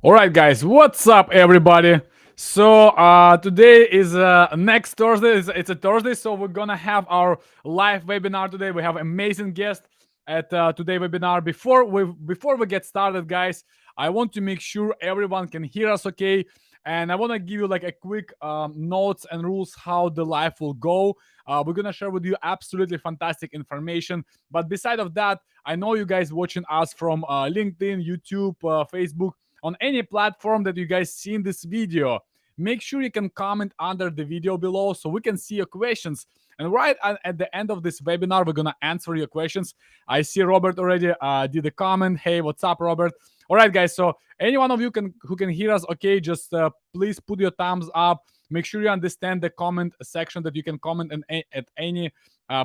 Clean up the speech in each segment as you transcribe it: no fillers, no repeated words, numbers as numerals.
All right, guys, what's up, everybody? So today is next Thursday. It's a Thursday, so we're gonna have our live webinar today. We have amazing guest at today webinar. Before we get started, guys, I want to make sure everyone can hear us okay, and I want to give you like a quick notes and rules how the live will go. We're gonna share with you absolutely fantastic information. But beside of that, I know you guys watching us from LinkedIn, YouTube, Facebook, on any platform that you guys see in this video. Make sure you can comment under the video below so we can see your questions. And right at the end of this webinar, we're gonna answer your questions. I see Robert already did a comment. Hey, what's up, Robert? All right, guys. So any one of you who can hear us, okay, just please put your thumbs up. Make sure you understand the comment section that you can comment at any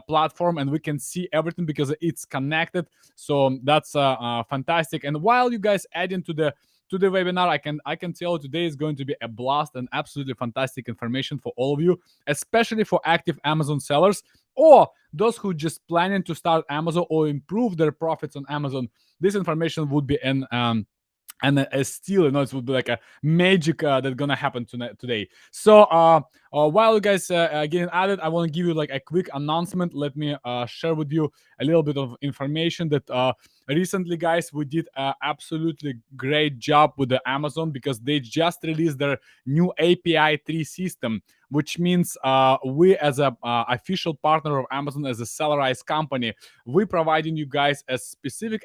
platform, and we can see everything because it's connected. So that's fantastic. And while you guys add into the webinar, I can tell you today is going to be a blast and absolutely fantastic information for all of you, especially for active Amazon sellers or those who just planning to start Amazon or improve their profits on Amazon. This information would be an and a steal, it would be like a magic that's gonna happen today. So while you guys getting added, I want to give you like a quick announcement. Let me share with you a little bit of information that recently, guys, we did a absolutely great job with the Amazon because they just released their new API 3 system, which means we as a official partner of Amazon, as a sellerized company, we providing you guys a specific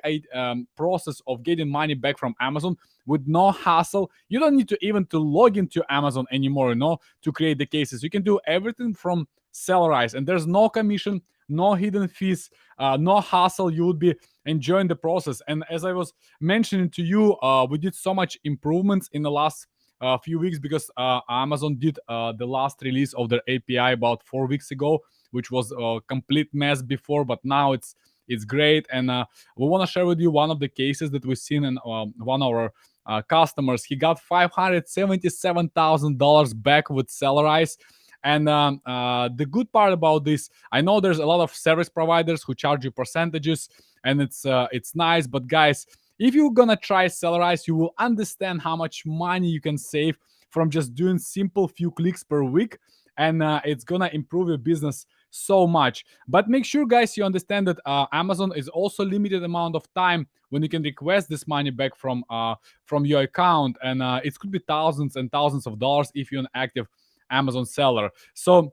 process of getting money back from Amazon with no hassle. You don't need to even to log into Amazon anymore, to create the cases. You can do everything from sellerize, and there's no commission, no hidden fees, no hassle. You would be enjoying the process. And as I was mentioning to you, we did so much improvements in the last few weeks because Amazon did the last release of their API about 4 weeks ago, which was a complete mess before, but now it's great. And we want to share with you one of the cases that we've seen in one of our customers. He got $577,000 back with Sellerize. And the good part about this, I know there's a lot of service providers who charge you percentages, and it's nice. But guys, if you're gonna try Sellerize, you will understand how much money you can save from just doing simple few clicks per week, and it's gonna improve your business so much. But make sure, guys, you understand that Amazon is also limited amount of time when you can request this money back from your account, and it could be thousands and thousands of dollars if you're an active Amazon seller. So,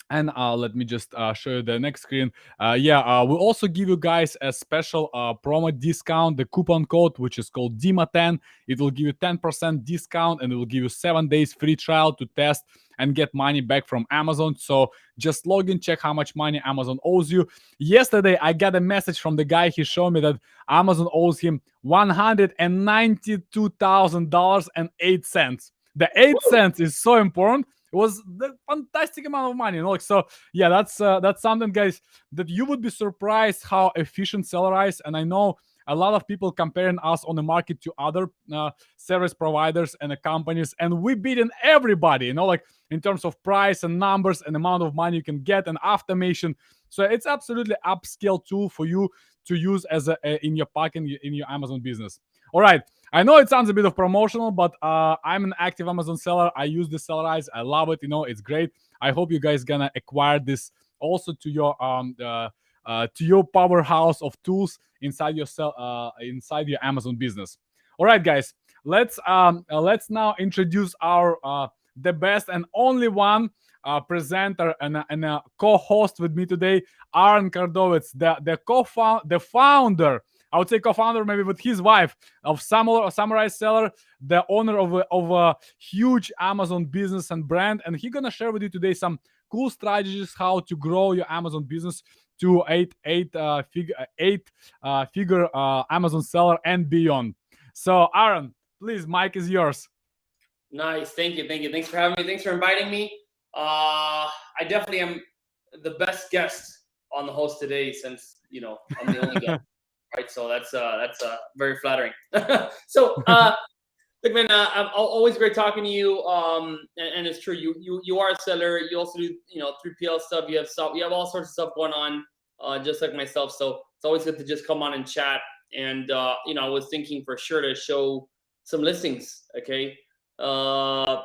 and let me just show you the next screen. We'll also give you guys a special promo discount, the coupon code, which is called DIMA10. It will give you 10% discount, and it will give you 7 days free trial to test and get money back from Amazon. So just log in, check how much money Amazon owes you. Yesterday, I got a message from the guy. He showed me that Amazon owes him $192,000.08. The 8 cents is so important. It was the fantastic amount of money, like, so. Yeah, that's something, guys, that you would be surprised how efficient Sellerize. And I know a lot of people comparing us on the market to other service providers and companies, and we beating everybody, like in terms of price and numbers and amount of money you can get and automation. So it's absolutely upscale tool for you to use as in your pocket in your Amazon business. All right. I know it sounds a bit of promotional, but I'm an active Amazon seller. I use the Sellerize. I love it. It's great. I hope you guys gonna acquire this also to your powerhouse of tools inside inside your Amazon business. All right, guys. Let's now introduce our the best and only one presenter and a co-host with me today, Aaron Kardovitz, the founder. I would say co-founder, maybe with his wife, of Samurai Seller, the owner of a huge Amazon business and brand. And he's gonna share with you today some cool strategies how to grow your Amazon business to eight figure Amazon seller and beyond. So, Aaron, please, mic is yours. Nice. Thank you. Thanks for having me. Thanks for inviting me. I definitely am the best guest on the host today, since I'm the only guest. Right, so that's very flattering. So, look, man, I'm always great talking to you. And it's true, you are a seller. You also do 3PL stuff. You have all sorts of stuff going on, just like myself. So it's always good to just come on and chat. And I was thinking for sure to show some listings. Okay,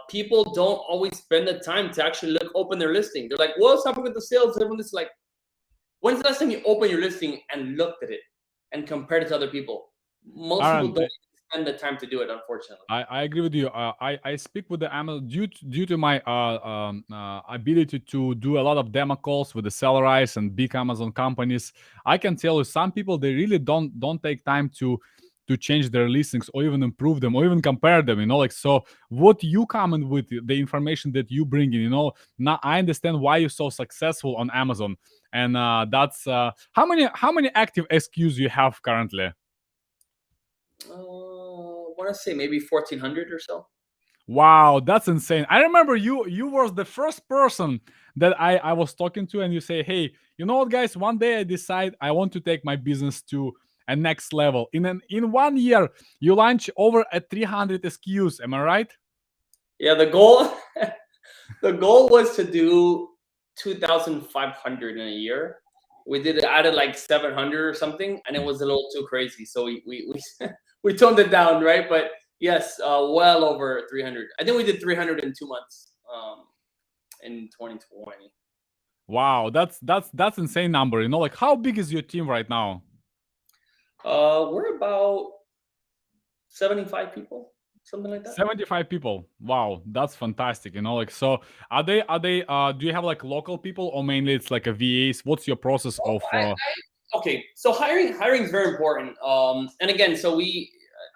people don't always spend the time to actually open their listing. They're like, "What's happening with the sales?" Everyone is like, "When's the last time you opened your listing and looked at it and compared it to other people?" Most people Aaron, don't spend the time to do it, unfortunately. I agree with you. I speak with the Amazon due to my ability to do a lot of demo calls with the sellerites and big Amazon companies. I can tell you some people they really don't take time to change their listings or even improve them or even compare them. Like so, what you come in with the information that you bring in. Now I understand why you're so successful on Amazon, and that's how many active SKUs you have currently. I want to say maybe 1,400 or so. Wow, that's insane. I remember you was the first person that I was talking to, and you say, "Hey, you know what, guys? One day I decide I want to take my business to a next level." In 1 year, you launch over a 300 SKUs. Am I right? Yeah, the goal the goal was to do 2,500 in a year. We added like 700 or something, and it was a little too crazy. So we we toned it down, right? But yes, well over 300. I think we did 300 in 2 months in 2020. Wow, that's insane number. Like how big is your team right now? We're about 75 people, something like that. 75 people. Wow, that's fantastic. Like so are they do you have like local people or mainly it's like a VAs? What's your process of Okay, so hiring is very important. And again, so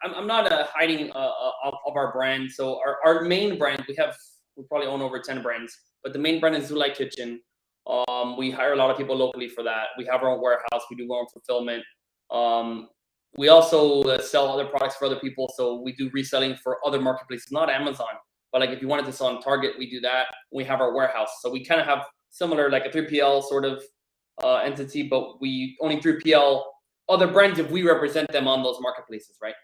I'm not hiding of our brand. So our main brand, we probably own over 10 brands, but the main brand is Zulai Kitchen. We hire a lot of people locally for that. We have our own warehouse. We do our own fulfillment. We also sell other products for other people. So we do reselling for other marketplaces, not Amazon, but like if you wanted to sell on Target, we do that. We have our warehouse. So we kind of have similar, like a 3PL sort of entity, but we only 3PL other brands if we represent them on those marketplaces, right?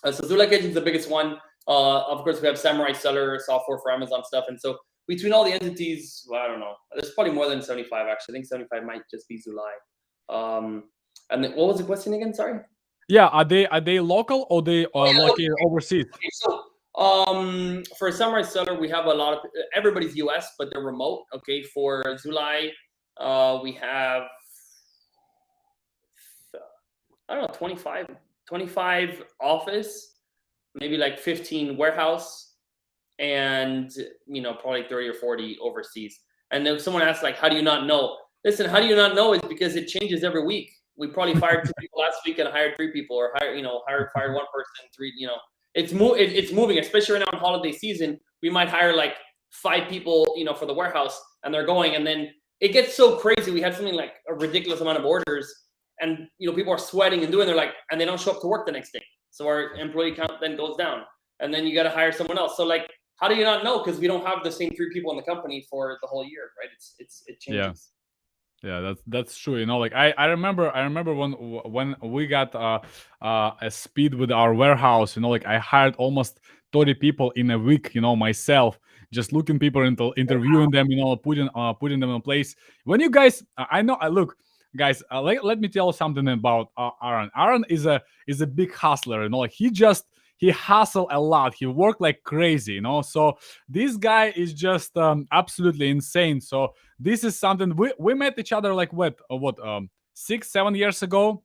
So Zulai Kitchen is the biggest one. Of course, we have Samurai Seller software for Amazon stuff. And so between all the entities, well, I don't know. There's probably more than 75, actually. I think 75 might just be Zulai. And then, what was the question again? Sorry. Yeah, are they local or they Oh, yeah, located overseas? Okay, so for Samurai Seller, we have a lot of everybody's US, but they're remote. Okay, for Zulai, we have I don't know 25 office, maybe like 15 warehouse, and probably 30 or 40 overseas. And then someone asked like, how do you not know? Listen, how do you not know is because it changes every week. We probably fired 2 people last week and hired 3 people, or fired 1 person, 3. It's moving, especially right now in holiday season. We might hire like 5 people, for the warehouse, and they're going, and then it gets so crazy. We had something like a ridiculous amount of orders, and people are sweating and doing. They're like, and they don't show up to work the next day, so our employee count then goes down, and then you got to hire someone else. So like, how do you not know? Because we don't have the same 3 people in the company for the whole year, right? It Yeah. changes. Yeah, that's true. Like I remember when we got a speed with our warehouse. Like I hired almost 30 people in a week. Myself, just looking people into interviewing them. Putting them in place. When you guys, I know. I look, guys. Let me tell you something about Aaron. Aaron is a big hustler. Like he hustle a lot. He worked like crazy. So this guy is just absolutely insane. So this is something we met each other like 6-7 years ago.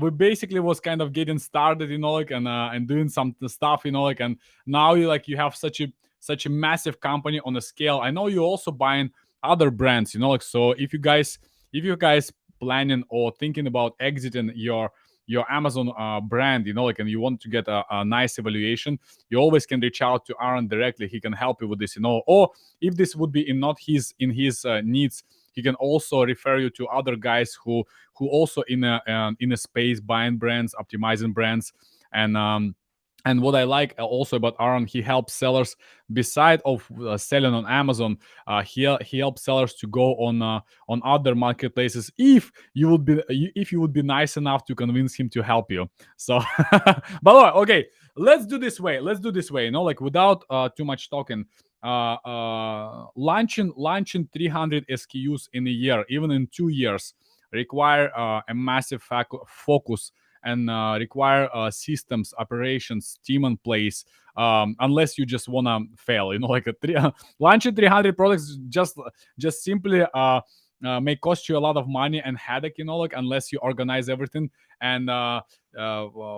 We basically was kind of getting started, like and doing some stuff, like, and now you have such a massive company on a scale. I know you also buying other brands, like, so if you guys planning or thinking about exiting your Amazon brand, like, and you want to get a nice evaluation, you always can reach out to Aaron directly. He can help you with this, or if this would be in his needs, he can also refer you to other guys who also in a space buying brands, optimizing brands, and what I like also about Aaron, he helps sellers beside of selling on Amazon. He helps sellers to go on other marketplaces if you would be nice enough to convince him to help you. So, but okay, let's do this way. Like without too much talking. Launching 300 SKUs in a year, even in 2 years, require a massive focus and require systems, operations, team in place. Unless you just wanna fail, like launching 300 products just simply may cost you a lot of money and headache, like unless you organize everything. And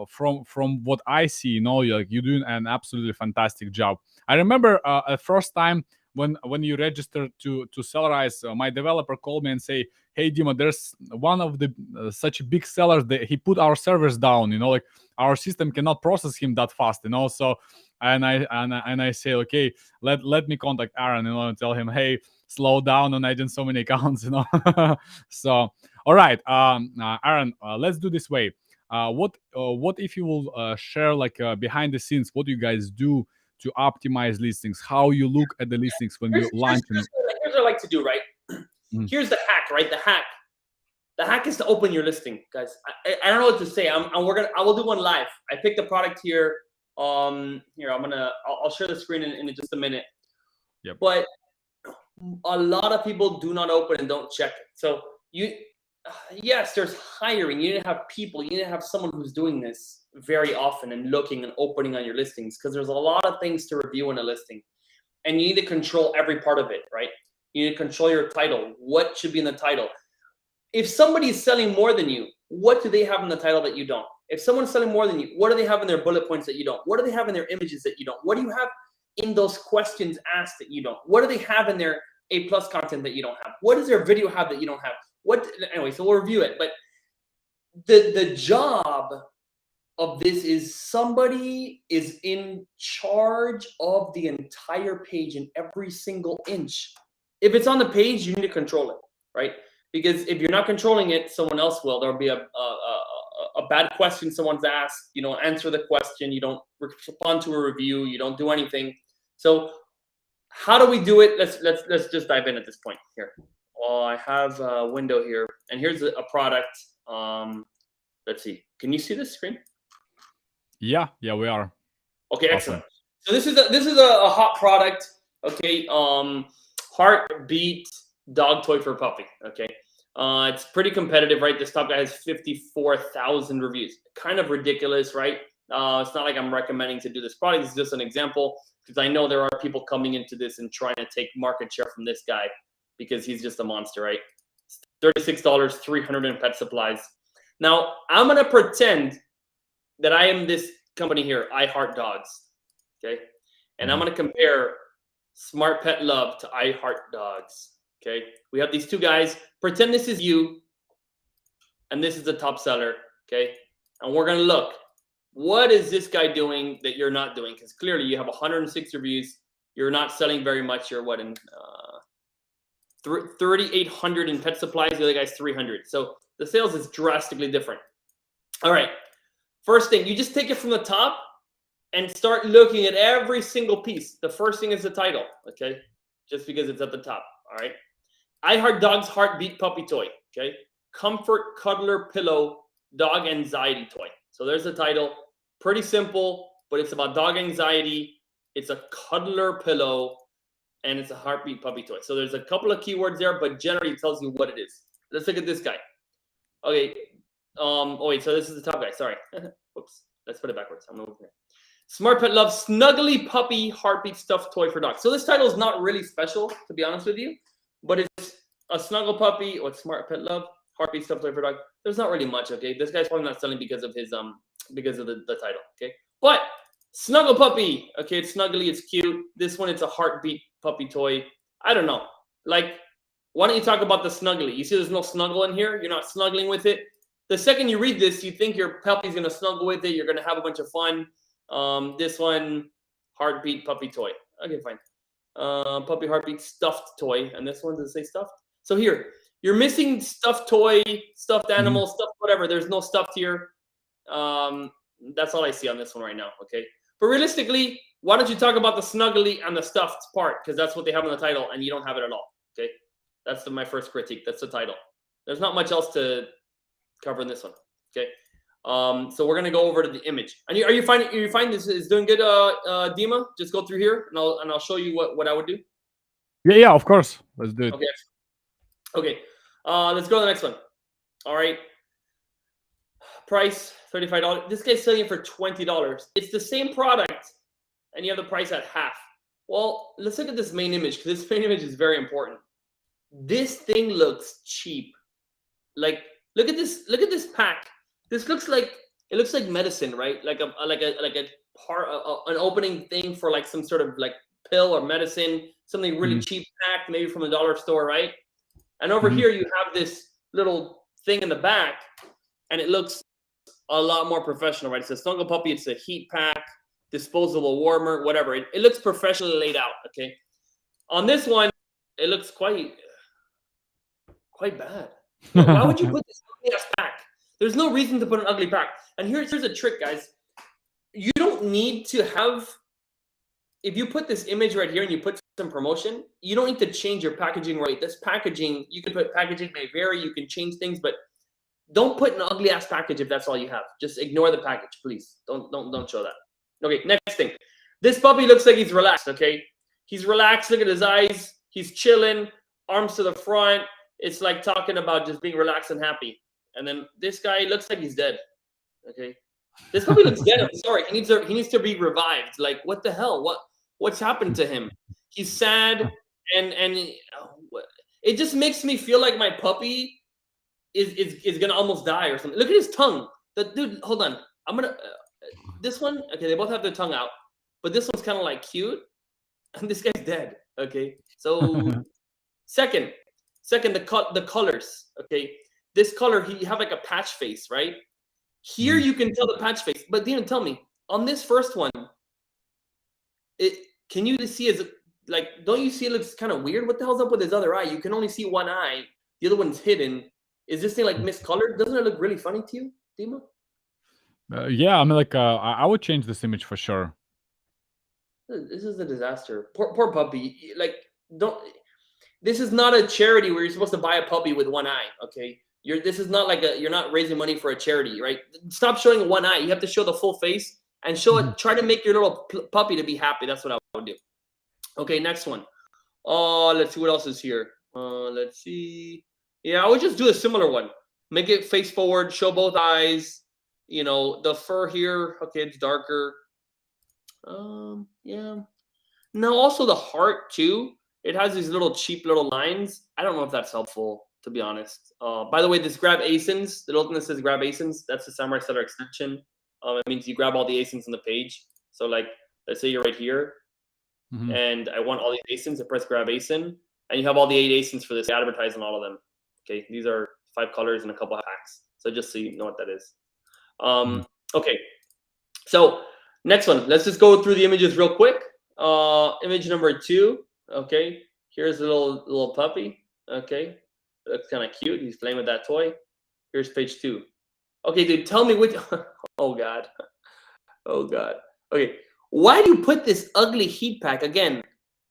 from what I see, you're doing an absolutely fantastic job. I remember the first time when you registered to Sellerize, my developer called me and say, "Hey, Dima, there's one of the such big sellers that he put our servers down. Like our system cannot process him that fast. So." And I say, okay, let me contact Aaron, and tell him, hey, slow down on adding so many accounts. So, all right, Aaron, let's do this way. What if you will share like behind the scenes what you guys do to optimize listings, how you look at the listings when you launch? Here's what I like to do, right? Here's the hack, right? The hack is to open your listing, guys. I don't know what to say. I will do one live. I picked a product here. Here I'll share the screen in just a minute. Yep. But a lot of people do not open and don't check it. So yes, there's hiring. You need to have people. You need to have someone who's doing this very often and looking and opening on your listings, because there's a lot of things to review in a listing, and you need to control every part of it, right? You need to control your title. What should be in the title? If somebody's selling more than you, what do they have in the title that you don't? If someone's selling more than you, what do they have in their bullet points that you don't? What do they have in their images that you don't? What do you have in those questions asked that you don't? What do they have in their A+ content that you don't have? What does their video have that you don't have? Anyway, so we'll review it. But the job of this is somebody is in charge of the entire page and every single inch. If it's on the page, you need to control it, right? Because if you're not controlling it, someone else will. There'll be a bad question someone's asked. You don't answer the question. You don't respond to a review. You don't do anything. So how do we do it? Let's just dive in at this point here. Well, I have a window here, and here's a product. Let's see. Can you see this screen? Yeah, we are. Okay, excellent. So this is a hot product. Okay, Heartbeat dog toy for puppy. Okay, it's pretty competitive, right? This top guy has 54,000 reviews. Kind of ridiculous, right? It's not like I'm recommending to do this product. It's just an example, because I know there are people coming into this and trying to take market share from this guy because he's just a monster, right? $36, 300 in pet supplies. Now I'm gonna pretend that I am this company here, I Heart Dogs. Okay, and I'm gonna compare Smart Pet Love to I Heart Dogs. Okay, we have these two guys. Pretend this is you, and this is the top seller. Okay, and we're gonna look. What is this guy doing that you're not doing? Because clearly you have 106 reviews. You're not selling very much. You're what, in 3,800 in pet supplies. The other guy's 300. So the sales is drastically different. All right. First thing, you just take it from the top and start looking at every single piece. The first thing is the title. Okay, just because it's at the top. All right. I Heart Dog's Heartbeat Puppy Toy. Okay. Comfort Cuddler Pillow Dog Anxiety Toy. So there's the title. Pretty simple, but it's about dog anxiety. It's a cuddler pillow, and it's a heartbeat puppy toy. So there's a couple of keywords there, but generally it tells you what it is. Let's look at this guy. Okay. Oh wait, so this is the top guy. Sorry. Whoops. Let's put it backwards. I'm moving here. Smart Pet Love Snuggly Puppy Heartbeat Stuffed Toy for Dogs. So this title is not really special, to be honest with you, but it's a snuggle puppy or Smart Pet Love Heartbeat Stuffed Toy for Dog. There's not really much. Okay, this guy's probably not selling because of his because of the title. Okay, but Snuggle Puppy. Okay, it's snuggly, it's cute. This one, it's a heartbeat puppy toy. I don't know. Like, why don't you talk about the snuggly? You see, there's no snuggle in here. You're not snuggling with it. The second you read this, you think your puppy's gonna snuggle with it. You're gonna have a bunch of fun. This one, heartbeat puppy toy. Okay, fine. Puppy heartbeat stuffed toy, and this one, does it say stuffed? So here, you're missing stuffed toy, stuffed animal, stuffed whatever. There's no stuffed here. That's all I see on this one right now. Okay, but realistically, why don't you talk about the snuggly and the stuffed part, because that's what they have in the title, and you don't have it at all. Okay, that's my first critique. That's the title. There's not much else to cover in this one. Okay, so we're gonna go over to the image. And are you finding this is doing good, Dima? Just go through here, and I'll show you what I would do. Yeah, of course. Let's do it. Okay, let's go to the next one. All right. Price $35. This guy's selling it for $20. It's the same product, and you have the price at half. Well, let's look at this main image, because this main image is very important. This thing looks cheap. Like, look at this pack. This looks like medicine, right? Like a part, an opening thing for like some sort of like pill or medicine, something really cheap packed, maybe from a dollar store, right? And over here you have this little thing in the back, and it looks a lot more professional, right? It says Snuggle Puppy. It's a heat pack, disposable warmer, whatever. It looks professionally laid out. Okay. On this one, it looks quite bad. Why would you put this ugly ass pack? There's no reason to put an ugly pack. And here's a trick, guys. You don't need to have. If you put this image right here and you put some promotion, you don't need to change your packaging right. This packaging, you can put packaging may vary. You can change things, but don't put an ugly ass package if that's all you have. Just ignore the package, please. Don't show that. Okay, next thing. This puppy looks like he's relaxed, okay? He's relaxed. Look at his eyes. He's chilling, arms to the front. It's like talking about just being relaxed and happy. And then this guy looks like he's dead, okay? This puppy looks dead. I'm sorry. He needs to be revived. Like, what the hell? What's happened to him? He's sad, and it just makes me feel like my puppy is gonna almost die or something. Look at his tongue. The dude, hold on. I'm gonna this one. Okay, they both have their tongue out, but this one's kind of like cute, and this guy's dead. Okay, so second, the colors. Okay, this color he have like a patch face, right? Here you can tell the patch face, but didn't tell me on this first one. Can you see is like, don't you see it looks kind of weird? What the hell's up with his other eye? You can only see one eye. The other one's hidden. Is this thing like miscolored? Doesn't it look really funny to you, Dima? Yeah, I mean, like, I would change this image for sure. This is a disaster. Poor puppy. Like, don't. This is not a charity where you're supposed to buy a puppy with one eye. Okay, this is not like you're not raising money for a charity, right? Stop showing one eye. You have to show the full face and show it. Try to make your little puppy to be happy. That's what I would do. Okay, next one. Let's see what else is here. Let's see. Yeah, I would just do a similar one. Make it face forward, show both eyes. You know, the fur here. Okay, it's darker. Yeah. No, also the heart too. It has these little cheap little lines. I don't know if that's helpful, to be honest. By the way, this grab asins, the little thing that says grab asins, that's the Samurai Seller extension. It means you grab all the asins on the page. So like, let's say you're right here, and I want all these asins. I press grab asin, and you have all the 8 asins for this. I advertise on all of them. Okay, these are 5 colors and a couple of packs. So just so you know what that is. Okay, so next one. Let's just go through the images real quick. Image number 2. Okay, here's a little puppy. Okay, looks kind of cute. He's playing with that toy. Here's page 2. Okay, dude, tell me which. Oh god. Oh god. Okay, why do you put this ugly heat pack again?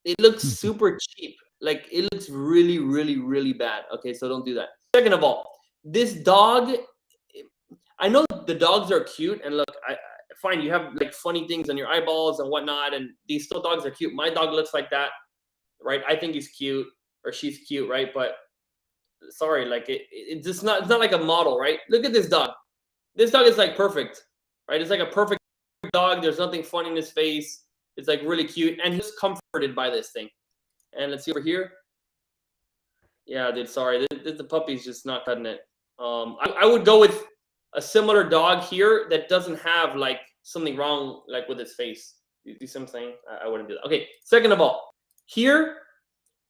It looks super cheap. Like, it looks really, really, really bad. Okay, so don't do that. Second of all, this dog. I know the dogs are cute, and look, fine. You have like funny things on your eyeballs and whatnot, and these still dogs are cute. My dog looks like that, right? I think he's cute or she's cute, right? But sorry, like it's just not. It's not like a model, right? Look at this dog. This dog is like perfect, right? It's like a perfect dog. There's nothing funny in his face. It's like really cute, and he's comforted by this thing. And let's see over here. Yeah, dude. Sorry, the puppy's just not cutting it. I would go with a similar dog here that doesn't have like something wrong like with its face. You see what I'm saying? I wouldn't do that. Okay. Second of all, here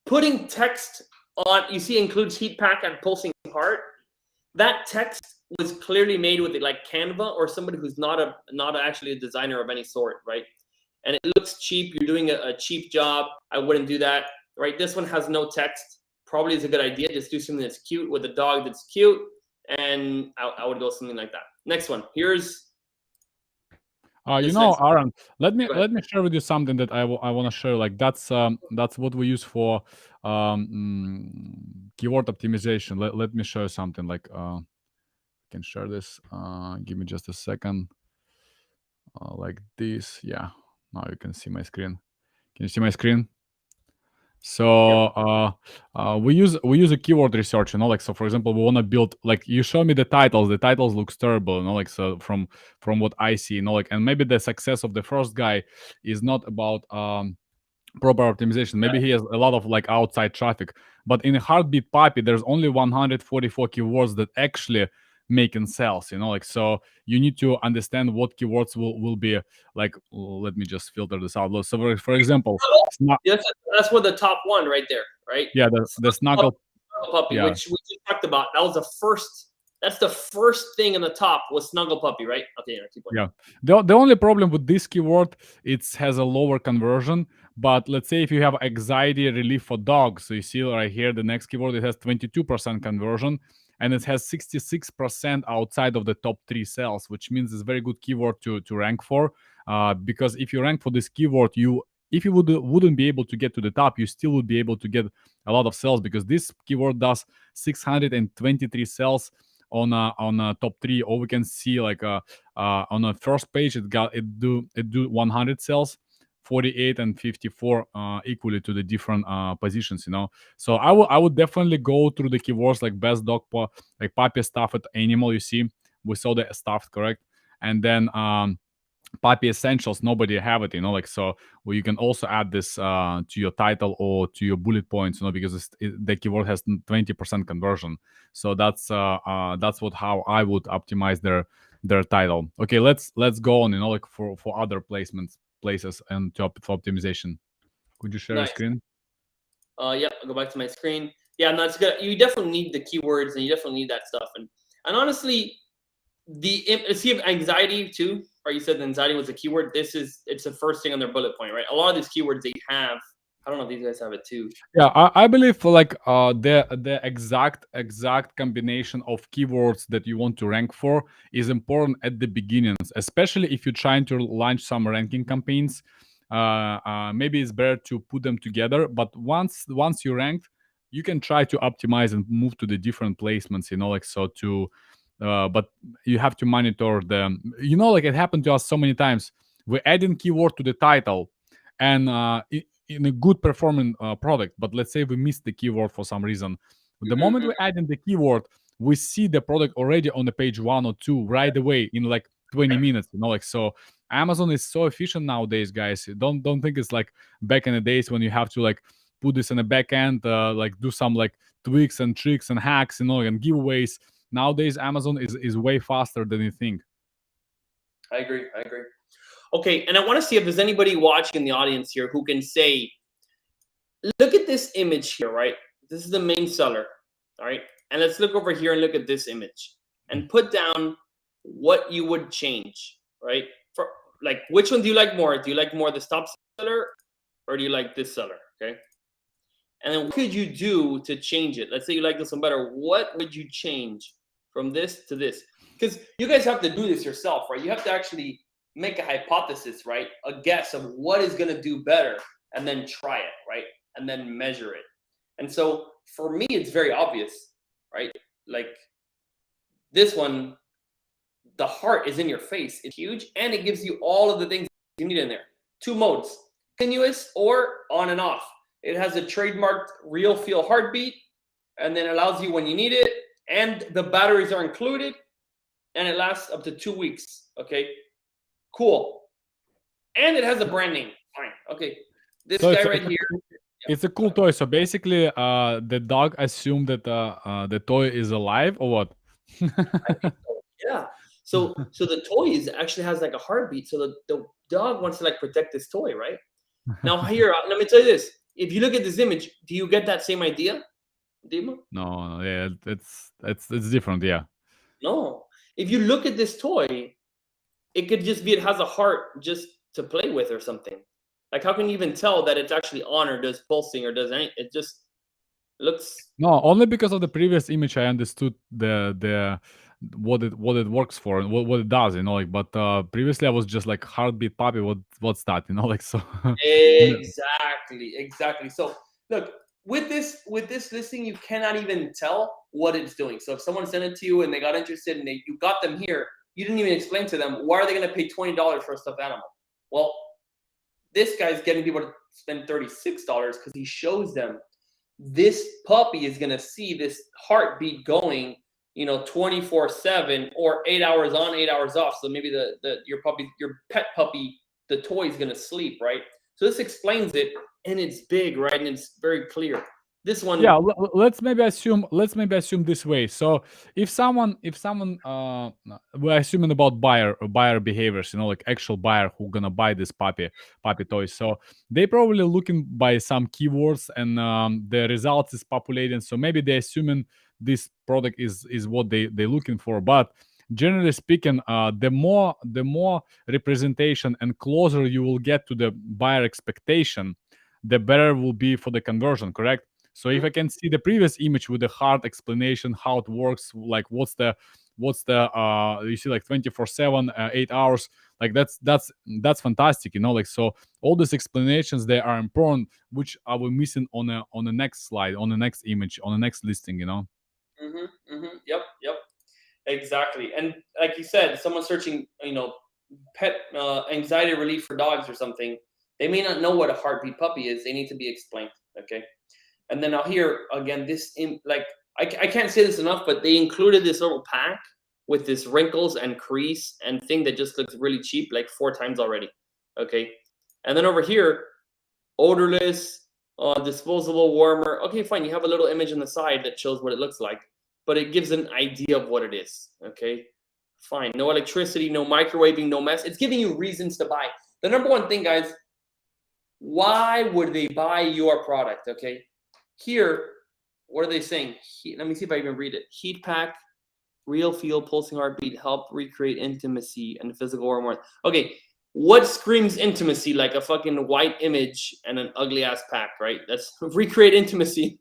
putting text on. You see, includes heat pack and pulsing heart. That text was clearly made with it like Canva or somebody who's not actually a designer of any sort, right? And it looks cheap. You're doing a cheap job. I wouldn't do that, right? This one has no text. Probably is a good idea. Just do something that's cute with a dog that's cute, and I would go something like that. Next one. Here's. You know, Aaron, let me share with you something that I want to share. Like that's what we use for keyword optimization. Let me show you something. Like I can share this. Give me just a second. Like this. Yeah. Now you can see my screen. Can you see my screen? So we use a keyword research, like, so for example, we want to build, like, you show me the titles. The titles looks terrible, like, so from what I see, like, and maybe the success of the first guy is not about proper optimization. Maybe he has a lot of like outside traffic, but in a heartbeat puppy, there's only 144 keywords that actually making sales. Like, so you need to understand what keywords will be like. Let me just filter this out. So for example, Yes, that's what the top one right there, right? yeah, the snuggle. Snuggle puppy, Yeah, which we just talked about. That was the first. That's the first thing in the top was snuggle puppy, right? Okay, yeah, keep going. yeah. The only problem with this keyword, it has a lower conversion. But let's say if you have anxiety relief for dogs, so you see right here, the next keyword, it has 22% conversion, and it has 66% outside of the top 3 cells, which means it's a very good keyword to rank for. Because if you rank for this keyword, if you wouldn't be able to get to the top, you still would be able to get a lot of cells, because this keyword does 623 cells on a top 3. Or we can see like on the first page, it do 100 cells, 48 and 54 equally to the different positions. So I would definitely go through the keywords like best dog like puppy, stuffed animal. You see, we saw the stuffed, correct? And then puppy essentials, nobody have it, like, so well, you can also add this to your title or to your bullet points, because the keyword has 20% conversion. So that's how I would optimize their title. Okay, let's go on, like, for other places and for optimization. Could you share your Nice. screen? Yep. I'll go back to my screen. Yeah, no, it's good. You definitely need the keywords, and you definitely need that stuff. And honestly, see if anxiety too. Or you said anxiety was a keyword. It's the first thing on their bullet point, right? A lot of these keywords they have. I don't know if these guys have it too. Yeah, I believe for like the exact combination of keywords that you want to rank for is important at the beginnings, especially if you're trying to launch some ranking campaigns. Maybe it's better to put them together. But once you ranked, you can try to optimize and move to the different placements. Like, so to, but you have to monitor them. Like, it happened to us so many times. We're adding keyword to the title, and in a good performing product, but let's say we missed the keyword for some reason. The moment we add in the keyword, we see the product already on the page 1 or 2 right away in like 20 minutes. Like, so Amazon is so efficient nowadays, guys. Don't think it's like back in the days when you have to like put this in the back end, like do some like tweaks and tricks and hacks, and giveaways. Nowadays Amazon is way faster than you think. I agree. Okay, and I want to see if there's anybody watching in the audience here who can say, look at this image here, right? This is the main seller, all right? And let's look over here and look at this image and put down what you would change, right? For like, which one do you like more? Do you like more the stop seller or do you like this seller, okay? And then what could you do to change it? Let's say you like this one better. What would you change from this to this? Because you guys have to do this yourself, right? You have to actually make a hypothesis, right? A guess of what is going to do better and then try it, right? And then measure it. And so for me, it's very obvious, right? Like this one, the heart is in your face. It's huge and it gives you all of the things you need in there. 2 modes, continuous or on and off. It has a trademarked real feel heartbeat and then allows you when you need it. And the batteries are included and it lasts up to 2 weeks. Okay. Cool. And it has a brand name. Fine. Okay. This So guy right here. it's a cool toy. So basically, the dog assumed that the toy is alive, or what? Yeah. So the toy actually has like a heartbeat. So the dog wants to like protect this toy, right? Now here, let me tell you this. If you look at this image, do you get that same idea, Dima? No, yeah, it's different, yeah. No. If you look at this toy, it could just be it has a heart just to play with or something. Like how can you even tell that it's actually on or does pulsing or does anything? It just looks No, only because of the previous image I understood the what it works for and what it does, like. But previously I was just like heartbeat puppy. What's that, like, so. exactly. So look, with this listing, you cannot even tell what it's doing. So if someone sent it to you and they got interested and you got them here, you didn't even explain to them why are they going to pay $20 for a stuffed animal. Well, this guy's getting people spend $36 because he shows them this puppy is going to see this heartbeat going, 24/7 or 8 hours on, 8 hours off. So maybe your pet puppy, the toy is going to sleep, right? So this explains it, and it's big, right? And it's very clear. This one, Yeah, let's maybe assume this way. So if someone we're assuming about buyer behaviors, like actual buyer who gonna buy this puppy toys. So they probably looking by some keywords, and the results is populating. So maybe they're assuming this product is what they're looking for. But generally speaking, the more representation and closer you will get to the buyer expectation, the better will be for the conversion, correct? So if I can see the previous image with the hard explanation how it works, like what's the you see like 24/7, 8 hours, like that's fantastic, like. So all these explanations, they are important, which are we missing on the next slide, on the next image, on the next listing. Yep, exactly. And like you said, someone searching, pet anxiety relief for dogs or something, they may not know what a heartbeat puppy is. They need to be explained. Okay. And then now here again, I can't say this enough, but they included this little pack with this wrinkles and crease and thing that just looks really cheap, like 4 times already. Okay. And then over here, odorless, disposable warmer. Okay, fine. You have a little image on the side that shows what it looks like, but it gives an idea of what it is. Okay, fine. No electricity, no microwaving, no mess. It's giving you reasons to buy. The number one thing, guys, why would they buy your product? Okay, here, what are they saying? Let me see if I even read it. Heat pack, real feel, pulsing heartbeat, help recreate intimacy and physical warmth. Okay, what screams intimacy like a fucking white image and an ugly ass pack, right? That's recreate intimacy.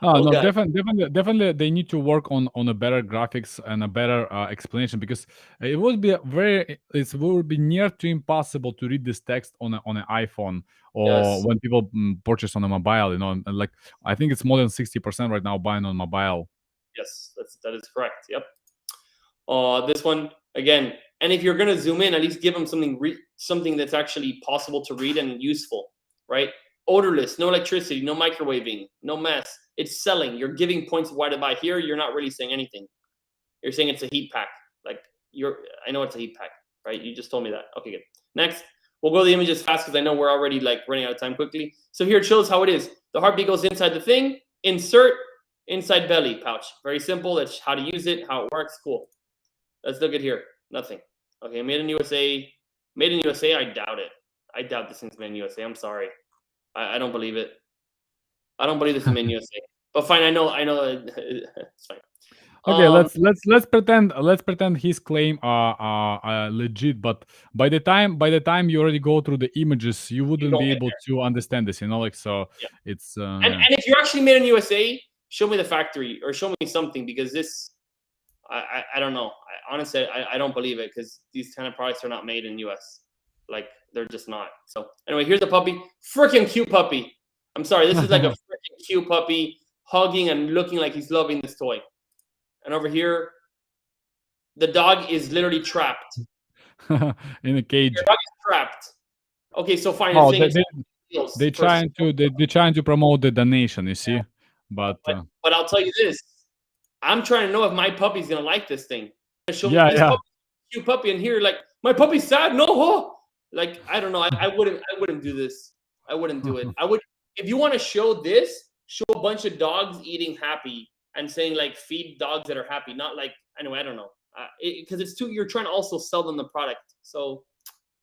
No, Okay. definitely, they need to work on a better graphics and a better explanation, because it would be near to impossible to read this text on an iPhone, or Yes. when people purchase on a mobile. And like I think it's more than 60% right now buying on mobile. Yes, that is correct. Yep. This one again, and if you're gonna zoom in, at least give them something that's actually possible to read and useful, right? Odorless, no electricity, no microwaving, no mess. It's selling. You're giving points of why to buy. Here, you're not really saying anything. You're saying it's a heat pack. Like I know it's a heat pack, right? You just told me that. Okay, good. Next, we'll go to the images fast because I know we're already like running out of time quickly. So here it shows how it is. The heartbeat goes inside the thing. Insert inside belly pouch. Very simple. That's how to use it, how it works. Cool. Let's look at here. Nothing. Okay, made in USA. Made in USA, I doubt it. I doubt this thing's made in USA. I'm sorry. I don't believe it. I don't believe this is made in USA. But fine, I know it's fine. Okay, let's pretend his claim are legit, but by the time you already go through the images, you wouldn't be able to understand this, like. So yeah. it's and if you're actually made in USA, show me the factory or show me something, because this I don't know. Honestly, I don't believe it, because these kind of products are not made in US. Like, they're just not. So anyway, here's a puppy. Freaking cute puppy. I'm sorry, this is like a freaking cute puppy hugging and looking like he's loving this toy. And over here, the dog is literally trapped. in a cage. Your dog is trapped. Okay, so fine. Oh, they're trying to promote the donation, you see. Yeah. But I'll tell you this. I'm trying to know if my puppy's gonna like this thing. Show yeah, me this yeah. puppy, cute puppy, and here, like, my puppy's sad. No, huh? Like, I don't know. I wouldn't do this. I wouldn't do it. I would, if you want to show this, show a bunch of dogs eating happy and saying like feed dogs that are happy, not like, anyway, I don't know, because it's too. You're trying to also sell them the product. So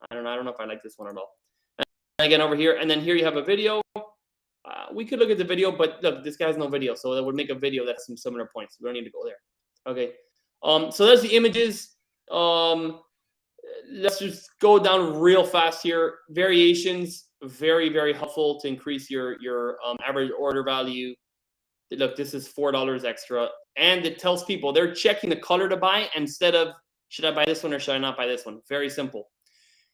I don't know. I don't know if I like this one at all. And again, over here, and then here you have a video. We could look at the video, but look, this guy has no video, so that would make a video that has some similar points. We don't need to go there. Okay. So there's the images. Let's just go down real fast here. Variations, very, very helpful to increase your average order value. Look, this is $4 extra, and it tells people they're checking the color to buy instead of should I buy this one or should I not buy this one. Very simple.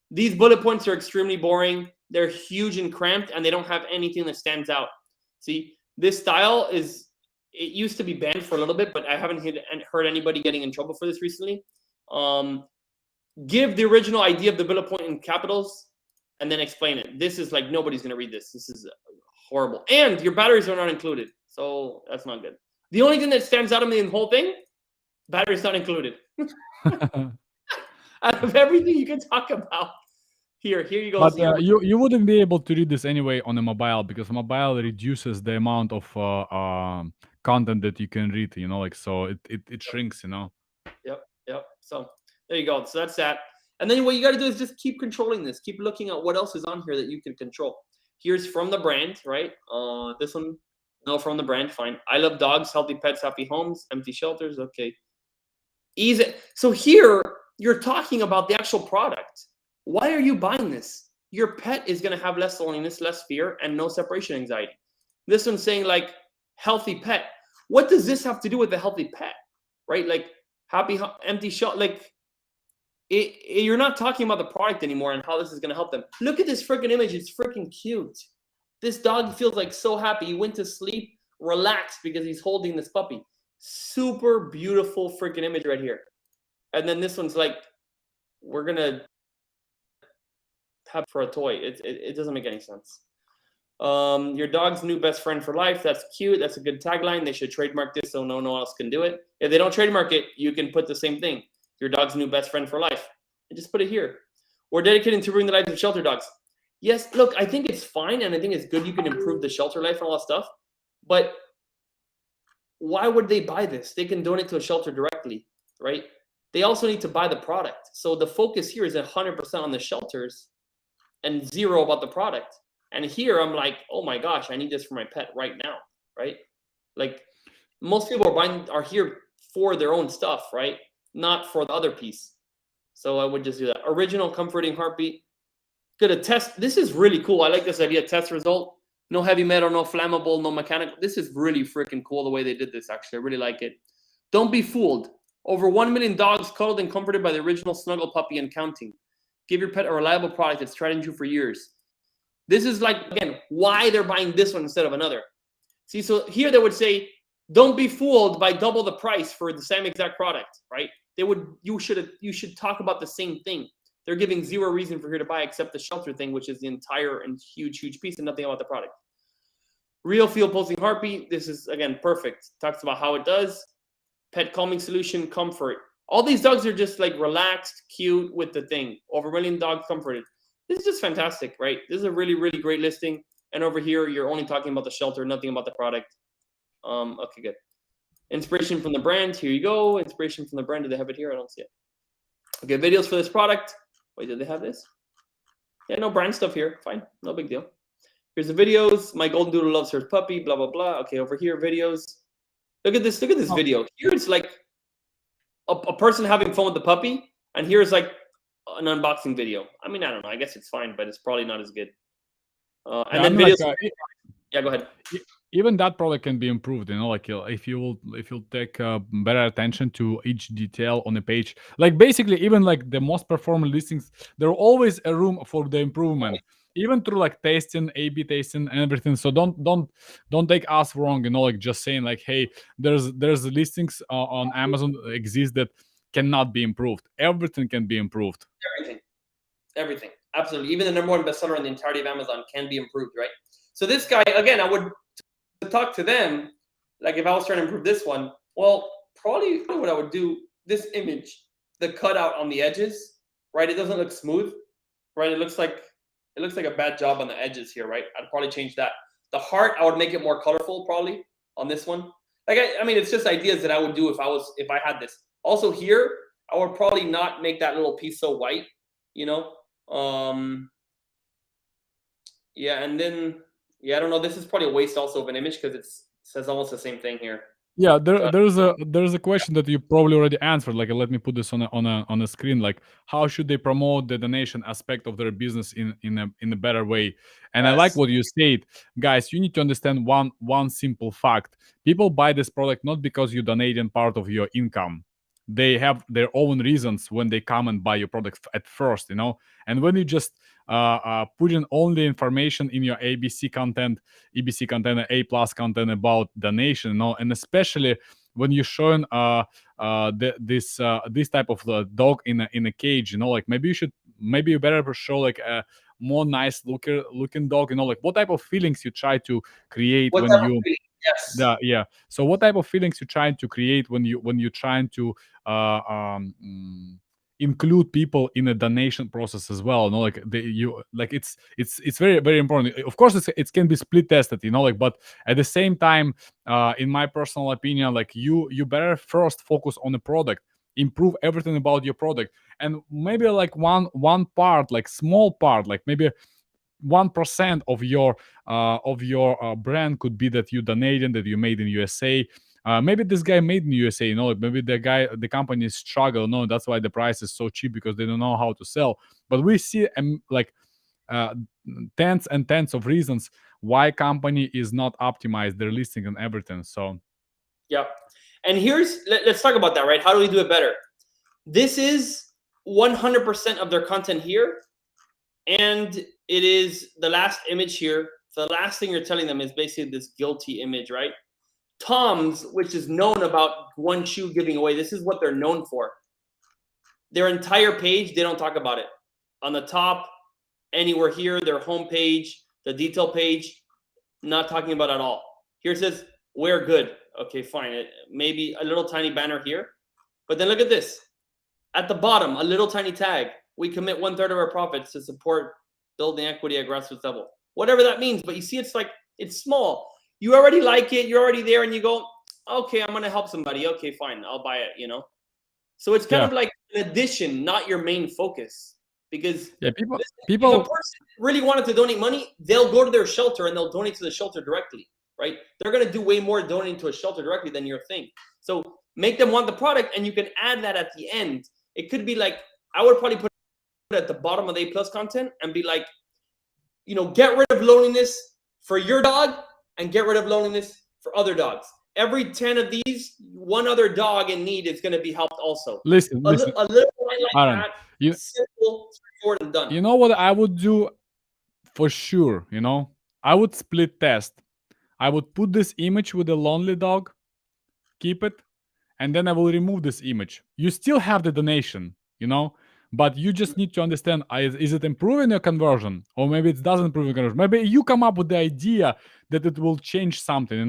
These bullet points are extremely boring. They're huge and cramped, and they don't have anything that stands out. See, this style it used to be banned for a little bit, but I haven't heard anybody getting in trouble for this recently. Give the original idea of the bullet point in capitals and then explain it. This is like nobody's gonna read this. This is horrible, and your batteries are not included, so that's not good. The only thing that stands out of me in the whole thing, batteries not included. Out of everything you can talk about, here you go. But So you wouldn't be able to read this anyway on a mobile, because mobile reduces the amount of content that you can read. You know, like, so it shrinks. You know. Yep. So there you go. So that's that. And then what you got to do is just keep controlling this. Keep looking at what else is on here that you can control. Here's from the brand, right? This one, no, from the brand, fine. I love dogs, healthy pets, happy homes, empty shelters. Okay. Easy. So here you're talking about the actual product. Why are you buying this? Your pet is going to have less loneliness, less fear, and no separation anxiety. This one's saying like healthy pet. What does this have to do with a healthy pet, right? Like happy, empty shelter. Like you're not talking about the product anymore and how this is going to help them. Look at this freaking image. It's freaking cute. This dog feels like so happy. He went to sleep relaxed because he's holding this puppy. Super beautiful freaking image right here. And then this one's like, we're going to have for a toy. It doesn't make any sense. Your dog's new best friend for life. That's cute. That's a good tagline. They should trademark this so no one else can do it. If they don't trademark it, you can put the same thing. Your dog's new best friend for life. And just put it here. We're dedicated to bring the life of shelter dogs. Yes, look, I think it's fine, and I think it's good. You can improve the shelter life and all that stuff. But why would they buy this? They can donate to a shelter directly, right? They also need to buy the product. So the focus here is 100% on the shelters and zero about the product. And here I'm like, oh my gosh, I need this for my pet right now, right? Like most people are here for their own stuff, right? Not for the other piece. So I would just do that. Original comforting heartbeat. Gonna test. This is really cool. I like this idea. Test result. No heavy metal, no flammable, no mechanical. This is really freaking cool the way they did this, actually. I really like it. Don't be fooled. Over 1 million dogs cuddled and comforted by the original Snuggle Puppy and counting. Give your pet a reliable product that's tried and true for years. This is like, again, why they're buying this one instead of another. See, so here they would say, don't be fooled by double the price for the same exact product, right? You should talk about the same thing. They're giving zero reason for here to buy except the shelter thing, which is the entire and huge piece and nothing about the product. Real feel pulsing heartbeat. This is, again, perfect. Talks about how it does. Pet calming solution, comfort. All these dogs are just like relaxed, cute with the thing. Over 1 million dogs comforted. This is just fantastic, right? This is a really, really great listing. And over here, you're only talking about the shelter, nothing about the product. Okay, good. Inspiration from the brand. Here you go. Inspiration from the brand. Do they have it here? I don't see it. Okay, videos for this product. Wait, did they have this? Yeah, no brand stuff here. Fine, no big deal. Here's the videos. My golden doodle loves her puppy. Blah blah blah. Okay, over here, videos. Look at this. Look at this video. Here it's like a person having fun with the puppy, and here's like an unboxing video. I mean, I don't know. I guess it's fine, but it's probably not as good. And then videos. Yeah, go ahead. Even that probably can be improved, you know, like if you'll take better attention to each detail on a page. Like basically, even like the most performant listings, there's always a room for the improvement, even through like tasting, A/B tasting, and everything. So don't take us wrong, you know, like just saying like, hey, there's listings on Amazon exist that cannot be improved. Everything can be improved. Everything, absolutely. Even the #1 bestseller in the entirety of Amazon can be improved, right? So this guy, again, I would talk to them like if I was trying to improve this one. Well, probably what I would do, this image, the cutout on the edges, right? It doesn't look smooth, right? It looks like a bad job on the edges here, right? I'd probably change that. The heart, I would make it more colorful probably on this one. Like I mean, it's just ideas that I would do if I had this. Also here, I would probably not make that little piece so white, you know. Yeah, and then I don't know. This is probably a waste also of an image because it says almost the same thing here. Yeah, there's a question that you probably already answered. Like, let me put this on a screen. Like, how should they promote the donation aspect of their business in a better way? And I like what you said, guys. You need to understand one simple fact: people buy this product not because you donating part of your income. They have their own reasons when they come and buy your product at first, you know. And when you just put in only information in your EBC content, and A+ content about donation, you know, and especially when you're showing this type of dog in a cage, you know, like maybe you better show like more nice looking dog? You know, like what type of feelings you try to create What when type of you feeling? Yes. yeah. So what type of feelings you trying to create when you're trying to uh, um, mm, include people in a donation process as well? You know, like you like it's very very important. Of course, it can be split tested. You know, like but at the same time, in my personal opinion, like you better first focus on the product, improve everything about your product, and maybe like one part, like small part, like maybe 1% of your brand could be that you donated, that you made in USA. Maybe this guy made in USA, you know, like maybe the company struggle. No, that's why the price is so cheap because they don't know how to sell. But we see like uh, tens and tens of reasons why company is not optimized their listing and everything. So Yep. And let's talk about that, right? How do we do it better? This is 100% of their content here. And it is the last image here. So the last thing you're telling them is basically this guilty image, right? Tom's, which is known about one shoe giving away. This is what they're known for. Their entire page, they don't talk about it. On the top, anywhere here, their home page, the detail page, not talking about at all. Here it says, we're good. Okay, fine. Maybe a little tiny banner here. But then look at this. At the bottom, a little tiny tag. We commit 1/3 of our profits to support building equity at grassroots level. Whatever that means. But you see, it's small. You already like it. You're already there, and you go, okay, I'm going to help somebody. Okay, fine. I'll buy it, So it's kind yeah, of like an addition, not your main focus. Because yeah, if a people person really wanted to donate money, they'll go to their shelter and they'll donate to the shelter directly, right? They're going to do way more donating to a shelter directly than your thing. So make them want the product, and you can add that at the end. It could be like, I would probably put it at the bottom of the A+ content and be like, get rid of loneliness for your dog and get rid of loneliness for other dogs. Every 10 of these, one other dog in need is going to be helped also. listen, A little line like Aaron, that, you simple, straightforward, and done. you know what I would do for sure, I would split test. I would put this image with a lonely dog, keep it, and then I will remove this image. You still have the donation, but you just need to understand, is it improving your conversion, or maybe it doesn't improve your conversion. Maybe you come up with the idea that it will change something.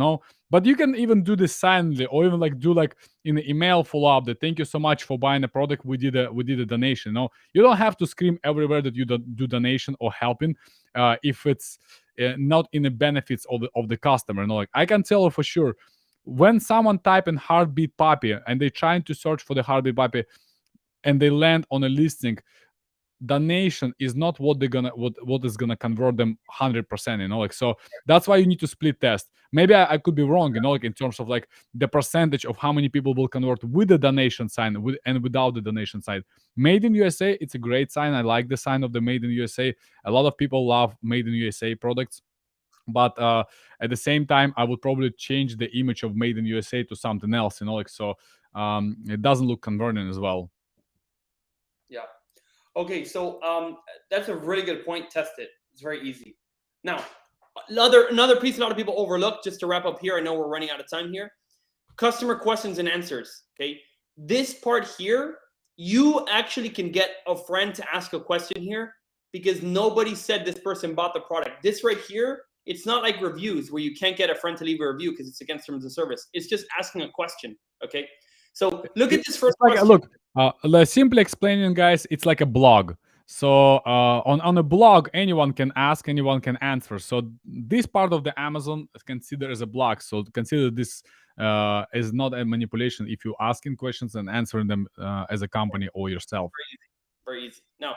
But you can even do this silently, or even like do like in the email follow-up that thank you so much for buying the product. We did a donation. You don't have to scream everywhere that you do donation or helping if it's not in the benefits of the customer. Like I can tell you for sure, when someone type in heartbeat puppy and they trying to search for the heartbeat puppy and they land on a listing, donation is not what is gonna convert them 100%. Like, so that's why you need to split test. Maybe I could be wrong, like in terms of like the percentage of how many people will convert with the donation sign and without the donation sign. Made in USA, it's a great sign. I like the sign of the Made in USA. A lot of people love Made in USA products. But at the same time, I would probably change the image of Made in USA to something else, like, so it doesn't look converting as well. Yeah. Okay, so that's a really good point. Test it. It's very easy. Now, another piece a lot of people overlook, just to wrap up here, I know we're running out of time here. Customer questions and answers. Okay. This part here, you actually can get a friend to ask a question here because nobody said this person bought the product. This right here, it's not like reviews where you can't get a friend to leave a review because it's against terms of service. It's just asking a question. Okay. So look at this first question. Look, simply explaining, guys, it's like a blog. So on a blog, anyone can ask, anyone can answer. So this part of the Amazon is considered as a blog. So consider this as not a manipulation if you're asking questions and answering them as a company or yourself. Very easy. Now,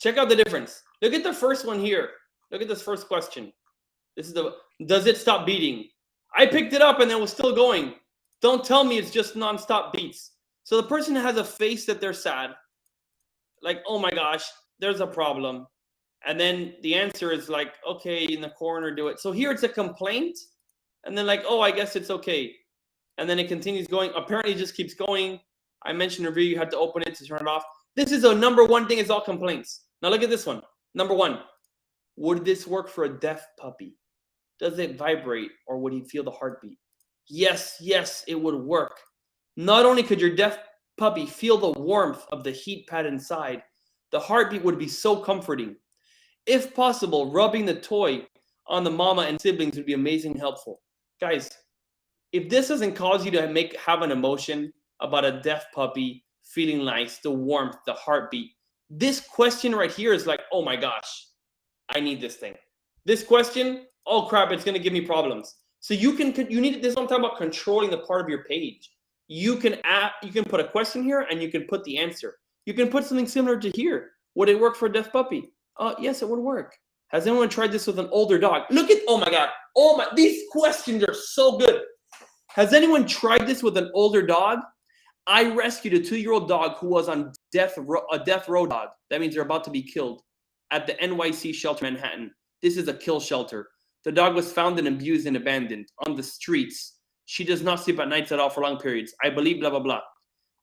check out the difference. Look at the first one here. Look at this first question. This is does it stop beating? I picked it up and it was still going. Don't tell me it's just nonstop beats. So the person has a face that they're sad. Like, oh my gosh, there's a problem. And then the answer is like, okay, in the corner, do it. So here it's a complaint. And then like, oh, I guess it's okay. And then it continues going. Apparently it just keeps going. I mentioned review, you had to open it to turn it off. This is a number one thing, is all complaints. Now look at this one. Number one, would this work for a deaf puppy? Does it vibrate or would he feel the heartbeat? Yes, it would work. Not only could your deaf puppy feel the warmth of the heat pad inside, the heartbeat would be so comforting. If possible, rubbing the toy on the mama and siblings would be amazing and helpful. Guys, if this doesn't cause you to have an emotion about a deaf puppy, feeling nice, the warmth, the heartbeat, this question right here is like, oh my gosh, I need this thing. This question, oh crap, it's gonna give me problems. So you need this. I'm talking about controlling the part of your page. You can put a question here and you can put the answer. You can put something similar to here. Would it work for a deaf puppy? Yes, it would work. Has anyone tried this with an older dog? Oh my God, these questions are so good. Has anyone tried this with an older dog? I rescued a 2-year-old dog who was on a death row dog. That means they're about to be killed at the NYC shelter in Manhattan. This is a kill shelter. The dog was found and abused and abandoned on the streets. She does not sleep at nights at all for long periods. I believe blah, blah, blah.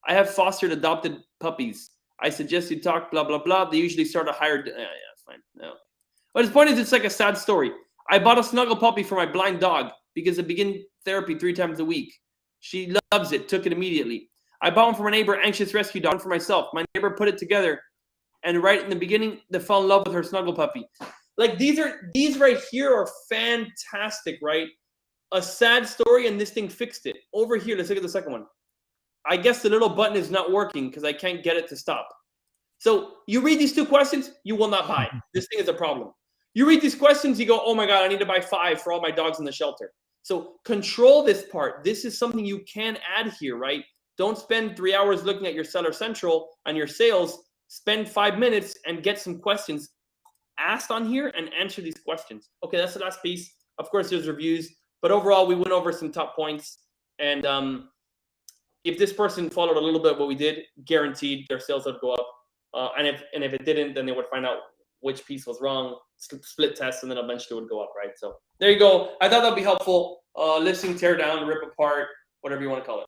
I have fostered adopted puppies. I suggest you talk blah, blah, blah. They usually start a higher... yeah, fine. No. But his point is, it's like a sad story. I bought a snuggle puppy for my blind dog because I begin therapy 3 times a week. She loves it, took it immediately. I bought one for my neighbor, anxious rescue dog, one for myself. My neighbor put it together, and right in the beginning, they fell in love with her snuggle puppy. Like these right here are fantastic, right? A sad story, and this thing fixed it. Over here, let's look at the second one. I guess the little button is not working because I can't get it to stop. So you read these 2 questions, you will not buy. This thing is a problem. You read these questions, you go, oh my God, I need to buy 5 for all my dogs in the shelter. So control this part. This is something you can add here, right? Don't spend 3 hours looking at your Seller Central and your sales. Spend 5 minutes and get some questions asked on here and answer these questions. Okay, that's the last piece. Of course, there's reviews, but overall, we went over some top points. And if this person followed a little bit what we did, guaranteed their sales would go up. And if it didn't, then they would find out which piece was wrong, split test, and then eventually it would go up, right? So there you go. I thought that'd be helpful. Listing, tear down, rip apart, whatever you want to call it.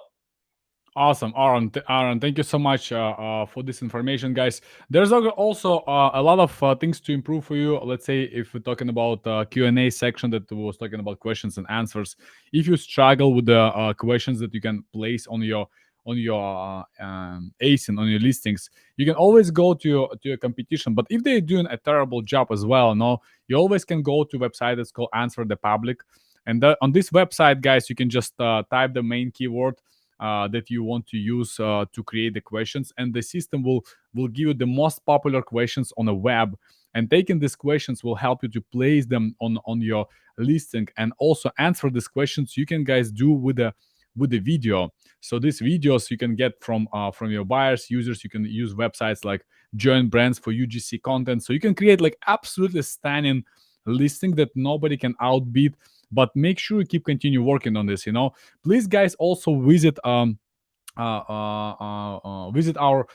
Awesome, Aaron. Aaron, thank you so much for this information, guys. There's also a lot of things to improve for you. Let's say if we're talking about Q&A section that was talking about questions and answers. If you struggle with the questions that you can place on your ASIN, on your listings, you can always go to your competition. But if they're doing a terrible job as well, no, you always can go to a website that's called Answer the Public, and on this website, guys, you can just type the main keyword that you want to use to create the questions, and the system will give you the most popular questions on the web, and taking these questions will help you to place them on your listing, and also answer these questions you can guys do with the video. So these videos you can get from your buyers, users. You can use websites like Join Brands for UGC content, so you can create like absolutely stunning listing that nobody can outbid. But make sure you continue working on this. Please, guys, also visit visit our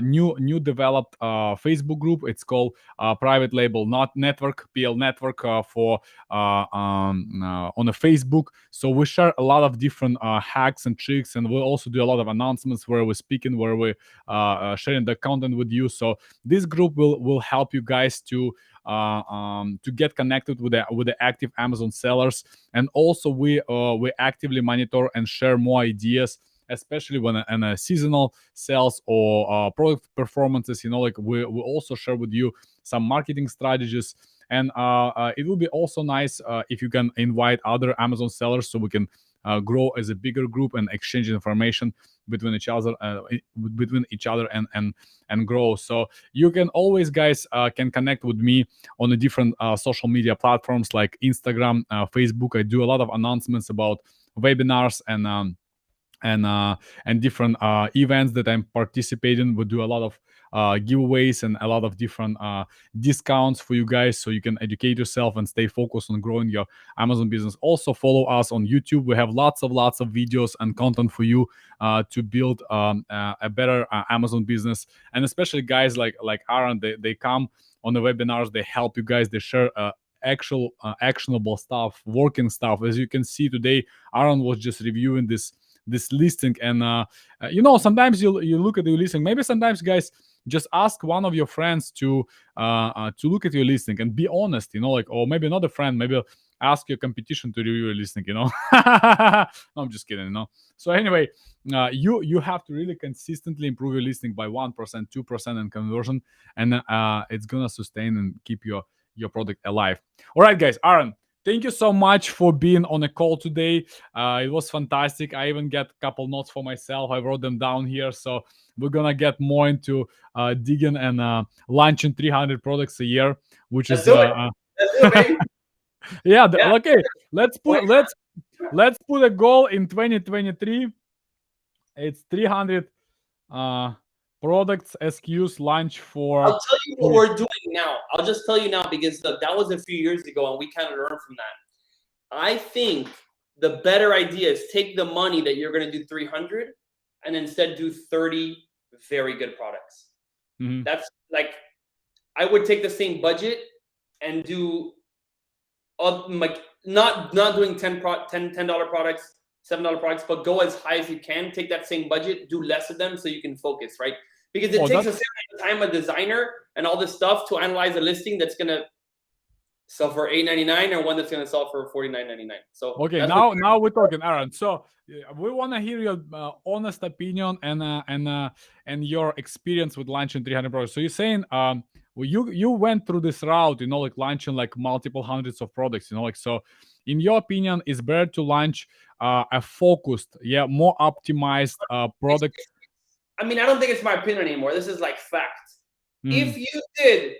new developed Facebook group. It's called Private Label Not Network, PL Network, for on a Facebook. So we share a lot of different hacks and tricks, and we'll also do a lot of announcements where we're speaking, where we're sharing the content with you. So this group will help you guys to get connected with the active Amazon sellers, and also we actively monitor and share more ideas, especially when in a seasonal sales or product performances. Like we also share with you some marketing strategies, and it will be also nice if you can invite other Amazon sellers, so we can grow as a bigger group and exchange information between each other and grow. So you can always, guys, can connect with me on the different social media platforms like Instagram, Facebook. I do a lot of announcements about webinars and different events that I'm participating. We do a lot of giveaways and a lot of different discounts for you guys, so you can educate yourself and stay focused on growing your Amazon business. Also follow us on YouTube. We have lots of videos and content for you to build a better Amazon business. And especially guys like Aaron, they come on the webinars, they help you guys, they share actual actionable stuff, working stuff. As you can see today, Aaron was just reviewing this listing, and sometimes you look at your listing. Maybe sometimes, guys, just ask one of your friends to look at your listing and be honest, or maybe not a friend, maybe ask your competition to review your listing. No, I'm just kidding. So anyway, you have to really consistently improve your listing by 1%, 2% in conversion, and it's gonna sustain and keep your your product alive. All right, guys. Aaron, thank you so much for being on a call today. It was fantastic. I even get a couple notes for myself. I wrote them down here. So we're gonna get more into digging and launching 300 products a year, which Let's is do it. Let's do it, baby. yeah. Yeah. Okay, let's Wait, put let's put a goal in 2023. It's 300 uh products SKUs launch for. I'll tell you what we're doing now. I'll just tell you now because look, that was a few years ago and we kind of learned from that. I think the better idea is take the money that you're going to do 300 and instead do 30 very good products. Mhm. That's like, I would take the same budget and do like not doing $10 products, $7 products, but go as high as you can. Take that same budget, do less of them so you can focus, right? Because it takes a certain time a designer and all this stuff to analyze a listing that's gonna sell for $8.99 or one that's gonna sell for $49.99. So Okay, that's now we're talking, Aaron. So we want to hear your honest opinion and your experience with launching 300 products. So you're saying well, you went through this route, like launching like multiple hundreds of products, like so. In your opinion, is better to launch a focused, more optimized product? I mean, I don't think it's my opinion anymore. This is like fact. Mhm. If you did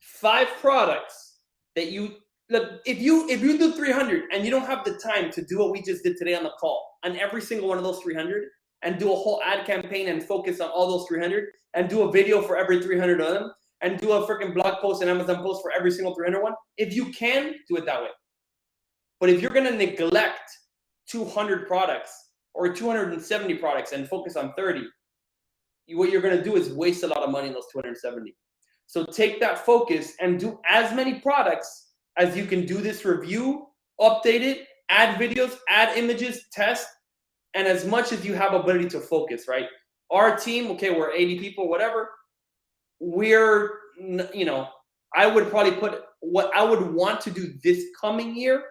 5 products that you look, if you do 300 and you don't have the time to do what we just did today on the call on every single one of those 300 and do a whole ad campaign and focus on all those 300 and do a video for every 300 of them and do a freaking blog post and Amazon post for every single 300 one, if you can, do it that way. But if you're going to neglect 200 products or 270 products and focus on 30, what you're going to do is waste a lot of money in those 270. So take that focus and do as many products as you can do this review, update it, add videos, add images, test, and as much as you have ability to focus, right? Our team, okay, we're 80 people, whatever. We're, I would probably put what I would want to do this coming year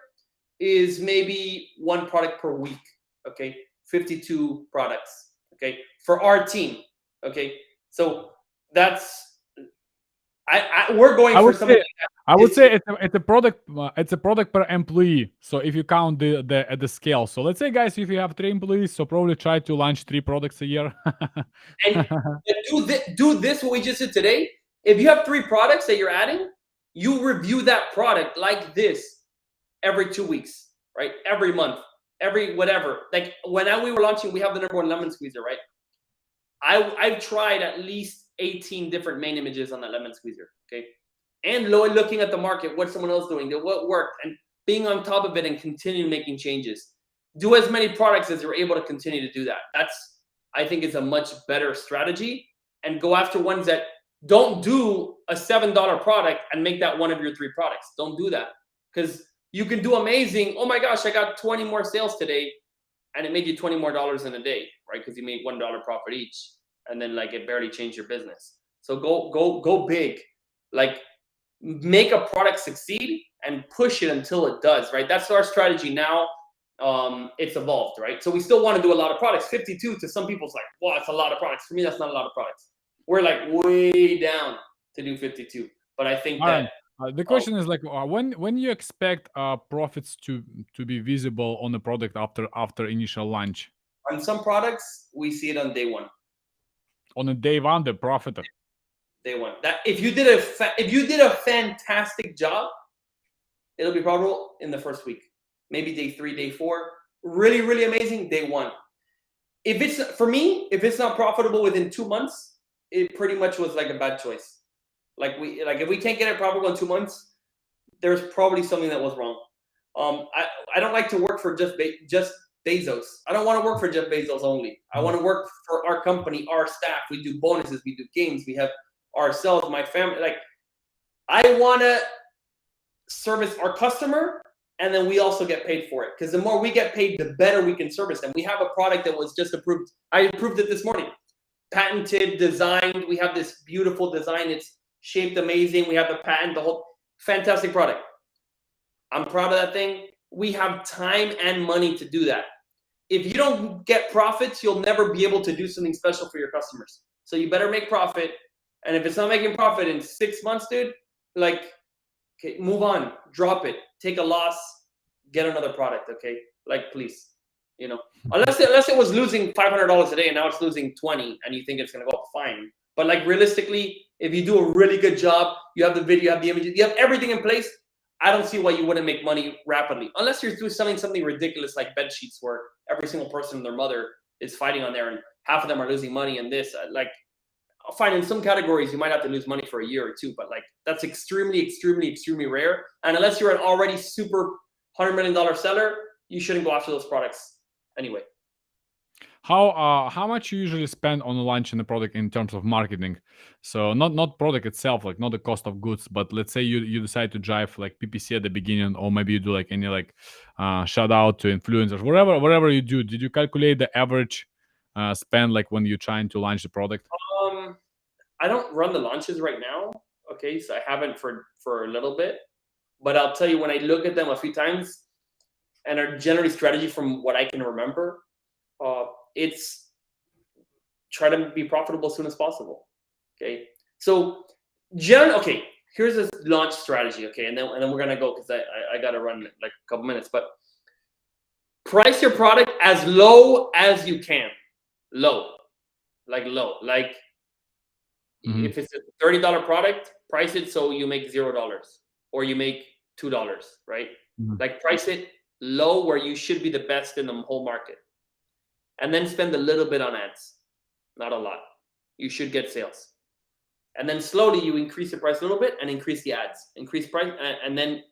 is maybe 1 product per week, okay? 52 products, okay? For our team, okay? So that's, we're going for something. I would say it's a product. It's a product per employee. So if you count the scale, so let's say, guys, if you have 3 employees, so probably try to launch 3 products a year. And do this what we just did today. If you have 3 products that you're adding, you review that product like this every 2 weeks, right? Every month, every whatever. Like when we were launching, we have the #1 lemon squeezer, right? I've tried at least 18 different main images on that lemon squeezer, okay? And looking at the market, what someone else doing, what worked, and being on top of it and continue making changes. Do as many products as you're able to continue to do that. That's, I think, is a much better strategy. And go after ones that don't do a $7 product and make that one of your 3 products. Don't do that. Because you can do amazing. Oh my gosh, I got 20 more sales today. And it made you $20 more in a day, right? Because you made $1 profit each. And then like it barely changed your business. So go big. Like make a product succeed and push it until it does, right? That's our strategy now. It's evolved, right? So we still want to do a lot of products. 52 to some people's like, wow, it's a lot of products. For me, that's not a lot of products. We're like way down to do 52. But I think that the question is like when you expect profits to be visible on the product after initial launch? On some products, we see it on day 1. On a day 1, the profit. Day 1. That if you did a fantastic job, it'll be profitable in the first week. Maybe day 3, day 4. Really, really amazing, day 1. If it's not profitable within 2 months, it pretty much was like a bad choice. Like if we can't get it profitable in 2 months, there's probably something that was wrong. I don't like to work for just Bezos. I don't want to work for Jeff Bezos only. I want to work for our company, our staff. We do bonuses, we do games, we have ourselves, my family. Like I want to service our customer, and then we also get paid for it. Because the more we get paid, the better we can service them. We have a product that was just approved. I approved it this morning. Patented, designed. We have this beautiful design. It's shaped amazing. We have the patent, the whole fantastic product. I'm proud of that thing. We have time and money to do that. If you don't get profits, you'll never be able to do something special for your customers. So you better make profit. And if it's not making profit in 6 months, dude, like Okay, move on, drop it, take a loss, get another product. Okay, like please, unless it was losing $500 a day and now it's losing 20, and you think it's gonna go up, fine. But like realistically, if you do a really good job, you have the video, you have the images, you have everything in place. I don't see why you wouldn't make money rapidly, unless you're selling something ridiculous like bed sheets, where every single person and their mother is fighting on there, and half of them are losing money. And this, like, fine, in some categories you might have to lose money for a year or two, but like that's extremely, extremely, extremely rare. And unless you're an already super $100 million seller, you shouldn't go after those products anyway. How much you usually spend on launching the product in terms of marketing? So not product itself, like not the cost of goods, but let's say you decide to drive like PPC at the beginning, or maybe you do like any like shout out to influencers, whatever you do. Did you calculate the average spend like when you're trying to launch the product? I don't run the launches right now. Okay, so I haven't for a little bit, but I'll tell you, when I look at them a few times, and are generally strategy from what I can remember, it's try to be profitable as soon as possible. Okay, so okay, here's this launch strategy. Okay, and then we're gonna go, because I gotta run like a couple minutes. But price your product as low as you can. Low. Like if it's a $30 product, price it so you make $0 or you make $2, right? Like price it low where you should be the best in the whole market, and then spend a little bit on ads, not a lot. You should get sales, and then slowly you increase the price a little bit and increase the ads, increase price, and then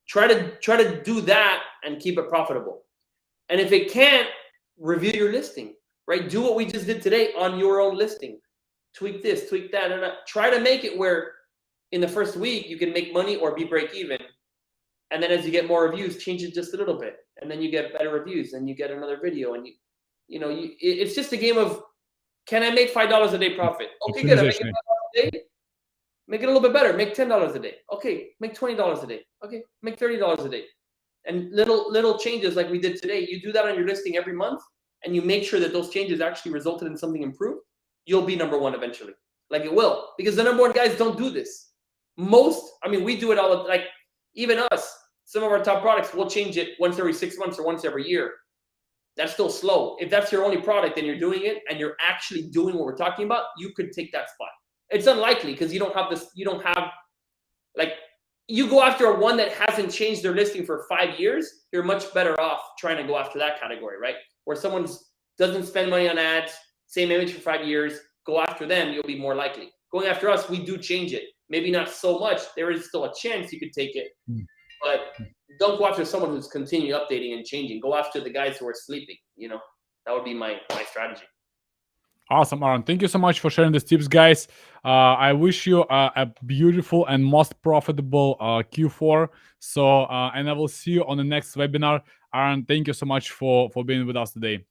try to do that and keep it profitable. And if it can't, review your listing, right? Do what we just did today on your own listing. Tweak this, tweak that, and try to make it where in the first week you can make money or be break even. And then as you get more reviews, change it just a little bit, and then you get better reviews, and you get another video, and it's just a game of, can I make $5 a day profit? Okay, good. I make it $5 a day. Make it a little bit better. Make $10 a day. Okay, make $20 a day. Okay, make $30 a day. And little changes like we did today. You do that on your listing every month, and you make sure that those changes actually resulted in something improved. You'll be number one eventually. Like it will, because the number one guys don't do this. We do it all. Like even us, some of our top products, we'll change it once every 6 months or once every year. That's still slow. If that's your only product and you're doing it and you're actually doing what we're talking about, you could take that spot. It's unlikely, because you don't have like, you go after a one that hasn't changed their listing for 5 years, you're much better off trying to go after that category, right? Where someone doesn't spend money on ads, same image for 5 years, go after them, you'll be more likely. Going after us, we do change it. Maybe not so much. There is still a chance you could take it, but don't go after someone who's continually updating and changing. Go after the guys who are sleeping. That would be my strategy. Awesome, Aaron. Thank you so much for sharing these tips, guys. I wish you a beautiful and most profitable Q4. So, and I will see you on the next webinar. Aaron, thank you so much for being with us today.